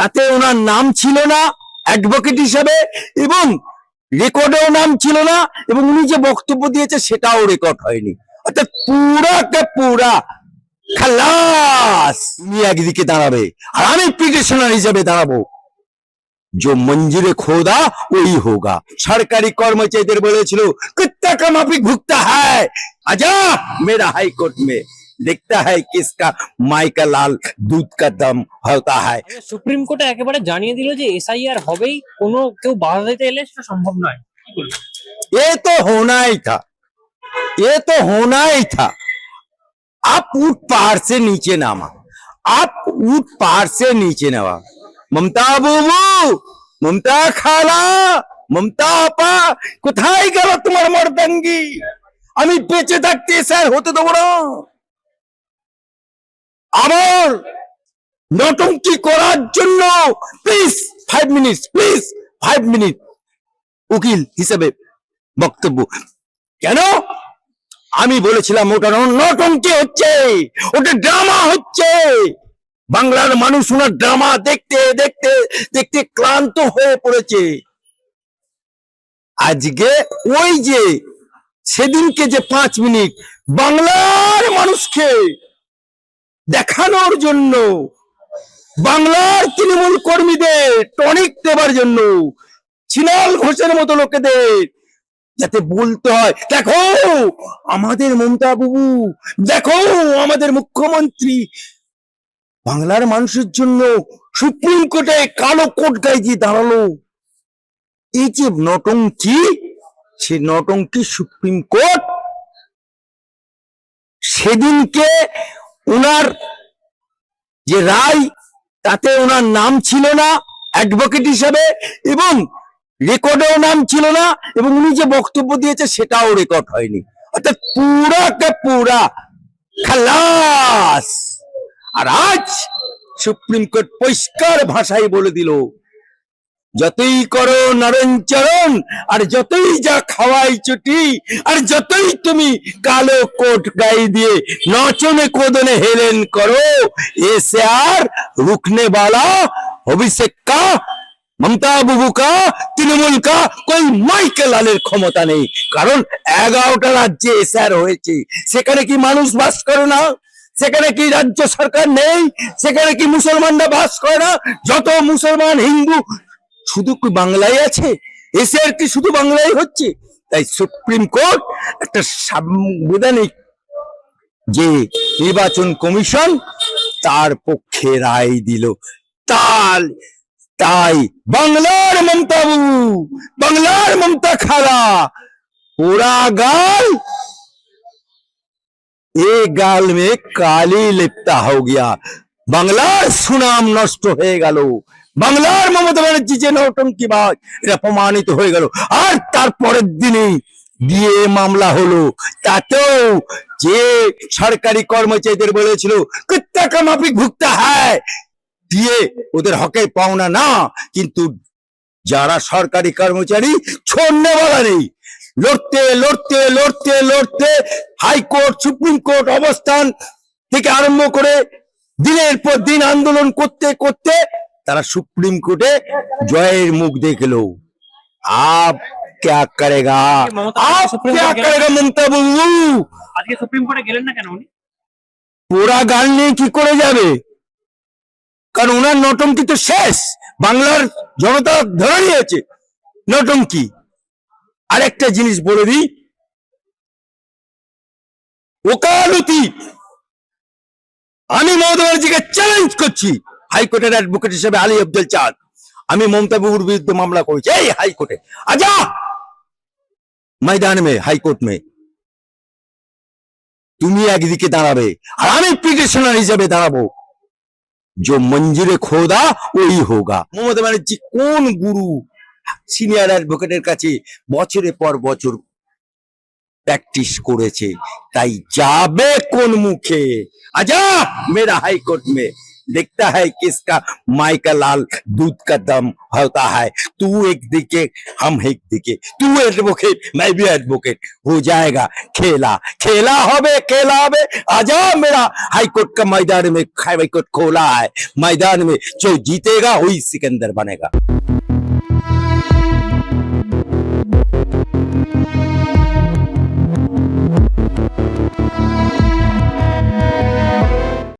তাতে ওনার নাম ছিল না অ্যাডভোকেট হিসেবে, এবং রেকর্ডেও নাম ছিল না, এবং উনি যে বক্তব্য দিয়েছে সেটাও রেকর্ড হয়নি। অর্থাৎ পুরা কে পুরা খালাস। তুমি একদিকে দাঁড়াবে আর আমি পিটিশনার হিসেবে দাঁড়াবো। जो मंजूर खोदा वही होगा। सरकारी कर्मचारी বলেছিল कितना का माफिक भुगता है, आजा मेरा हाई कोर्ट में देखता है किसका माई का लाल दूध का दम होता है। সুপ্রিম কোর্টে একেবারে জানিয়ে দিল যে এসআইআর হবেই, কোনো কেউ বাধা দিতে এলে সেটা সম্ভব নয়। ये तो होना ही था, ये तो होना ही था। आप ऊट पहाड़ से नीचे नामा, आप ऊट पहाड़ से नीचे नामा। ममता बुबू, ममता खाला, ममता আপা কোথায় গেল তোমার মর্দাঙ্গি? আমি বেঁচে থাকতে স্যার হতে দেবো না। আবার নটঙ্কি করার জন্য প্লিজ 5 মিনিট, প্লিজ 5 মিনিট উকিল হিসেবে বক্তব্য। কেন? আমি বলেছিলাম ওটা নটঙ্কি হচ্ছে, ওটা ড্রামা হচ্ছে। বাংলার মানুষ ওনার ড্রামা দেখতে দেখতে দেখতে ক্লান্ত হয়ে পড়েছে। আজকে ওই যে সেদিনকে যে 5 মিনিট বাংলার মানুষকে দেখানোর জন্য, বাংলার তৃণমূল কর্মীদের টনিক দেবার জন্য, ছিনাল ঘোষের মতো লোকেদের যাতে বলতে হয় দেখো আমাদের মমতা বাবু, দেখো আমাদের মুখ্যমন্ত্রী বাংলার মানুষের জন্য সুপ্রিম কোর্টে কালো কোট গায়ে দিয়ে দাঁড়ালো। এই যে নটঙ্কি, সে নটঙ্কি সুপ্রিম কোর্ট সেদিনকে ওনার যে রায়, তাতে ওনার নাম ছিল না অ্যাডভোকেট হিসেবে, এবং রেকর্ডেও নাম ছিল না, এবং উনি যে বক্তব্য দিয়েছে সেটাও রেকর্ড হয়নি। অর্থাৎ পুরা কে পুরা খালাস। আর আজ সুপ্রিম কোর্ট পরিষ্কার ভাষায় বলে দিল যতই করো নরঞ্চরণ, আর যতই যা খাওয়াই চুটি, আর যতই তুমি কালো কোট গায়ে দিয়ে নচনে কোদনে হেলেন করো, এসে আর রুকনে वाला অভিষেক কা, মমতা বাবু কা, তৃণমূল কা কোই মাইকে লালের ক্ষমতা নেই। কারণ 11টা রাজ্যে এসআর হয়েছে, সেখানে কি মানুষ বাস করে না? সেখানে কি রাজ্য সরকার নেই? সেখানে কি মুসলমানরা বাস করে না? যত মুসলমান হিন্দু শুধু কি বাংলায় আছে? এসআর কি শুধু বাংলায় হচ্ছে? তাই সুপ্রিম কোর্ট একটা সাংবিধানিক যে নির্বাচন কমিশন, তার পক্ষে রায় দিল। তাই বাংলার মমতা বাবু, বাংলার মমতা খালা पूरा गाल, एक गाल में काली लिप्ता हो गया। বাংলার সুনাম নষ্ট হয়ে গেল, বাংলার মমতা ব্যানার্জি যে নৌটঙ্কিবাজ এটা প্রমাণিত হয়ে গেল। আর তারপরের দিনই দিয়ে মামলা হলো, তাতেও যে সরকারি কর্মচারীদের বলেছিল কিত্তা কা মাফিক ভুগতা হ্যায়, দিয়ে ওদের হকে পাওনা না, কিন্তু যারা সরকারি কর্মচারী छोड़ने वाला নেই, লড়তে লড়তে লড়তে লড়তে হাইকোর্ট, সুপ্রিম কোর্ট অবস্থান থেকে আরম্ভ করে দিনের পর দিন আন্দোলন করতে করতে তারা সুপ্রিম কোর্টে জয়ের মুখ দেখলো। আপ क्या करेगा, आप क्या करेगा মমতা বাবু? আজকে সুপ্রিম কোর্টে গেলেন না কেন উনি? পুরা গাল নিয়ে কি করে যাবে? কারণ ওনার নটঙ্কি তো শেষ, বাংলার জনতা ধরে নিয়েছে নটঙ্কি। আরেকটা জিনিস বলে দিই, ওকালতি আমি মমতা ব্যানার্জিকে চ্যালেঞ্জ করছি হাইকোর্টের অ্যাডভোকেট হিসেবে আলী আব্দুল চাঁদ। আমি মমতা বাবুর বিরুদ্ধে মামলা করেছি এই হাইকোর্টে, আজা ময়দান মে, হাইকোর্ট মে। তুমি একদিকে দাঁড়াবে আর আমি পিটিশনার হিসেবে দাঁড়াবো। जो मंजूर खोदा वही होगा। মমতা ব্যানার্জি কোন গুরু সিনিয়র অ্যাডভোকেটের কাছে বছরের পর বছর প্র্যাকটিস করেছে, তাই যাবে কোন মুখে? আজা মেরা হাইকোর্ট মে देखता है किसका माई का लाल दूध का दम होता है। तू एक दिखे हम एक दिखे, तू एडवोकेट मैं भी एडवोकेट, हो जाएगा खेला। खेला होबे आजा मेरा हाईकोर्ट का मैदान में हाईकोर्ट खोला है, मैदान में जो जीतेगा वही सिकंदर बनेगा।